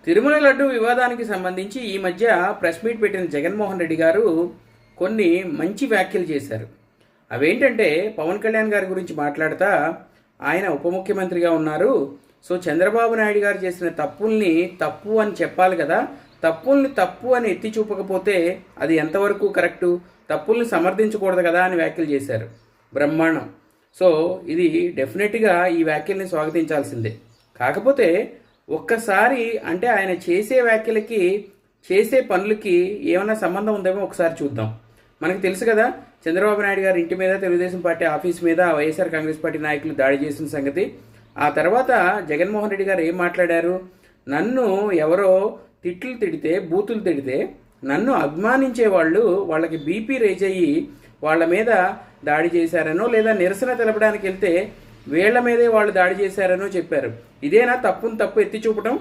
తిరుమల లడ్డు వివాదానికి సంబంధించి ఈ మధ్య ప్రెస్ మీట్ పెట్టిన జగన్మోహన్ రెడ్డి గారు కొన్ని మంచి వ్యాఖ్యలు చేశారు. అవేంటంటే పవన్ కళ్యాణ్ గారి గురించి మాట్లాడుతా ఆయన ఉప ముఖ్యమంత్రిగా ఉన్నారు, సో చంద్రబాబు నాయుడు గారు చేసిన తప్పుల్ని తప్పు అని చెప్పాలి కదా, తప్పుల్ని తప్పు అని ఎత్తి చూపకపోతే అది ఎంతవరకు కరెక్టు, తప్పుల్ని సమర్థించకూడదు కదా అని వ్యాఖ్యలు చేశారు. బ్రహ్మాండం. సో ఇది డెఫినెట్గా ఈ వ్యాఖ్యల్ని స్వాగతించాల్సిందే. కాకపోతే ఒక్కసారి అంటే ఆయన చేసే వ్యాఖ్యలకి చేసే పనులకి ఏమైనా సంబంధం ఉందేమో ఒకసారి చూద్దాం. మనకు తెలుసు కదా, చంద్రబాబు నాయుడు గారి ఇంటి మీద తెలుగుదేశం పార్టీ ఆఫీస్ మీద వైఎస్ఆర్ కాంగ్రెస్ పార్టీ నాయకులు దాడి చేసిన సంగతి. ఆ తర్వాత జగన్మోహన్ రెడ్డి గారు ఏం మాట్లాడారు, నన్ను ఎవరో తిట్లు తిడితే బూతులు తిడితే నన్ను అభిమానించే వాళ్ళు వాళ్ళకి బీపీ రేజ్ అయ్యి వాళ్ళ మీద దాడి చేశారనో లేదా నిరసన తెలపడానికి వెళ్తే వీళ్ల మీదే వాళ్ళు దాడి చేశారనో చెప్పారు. ఇదేనా తప్పును తప్పు ఎత్తి చూపటం?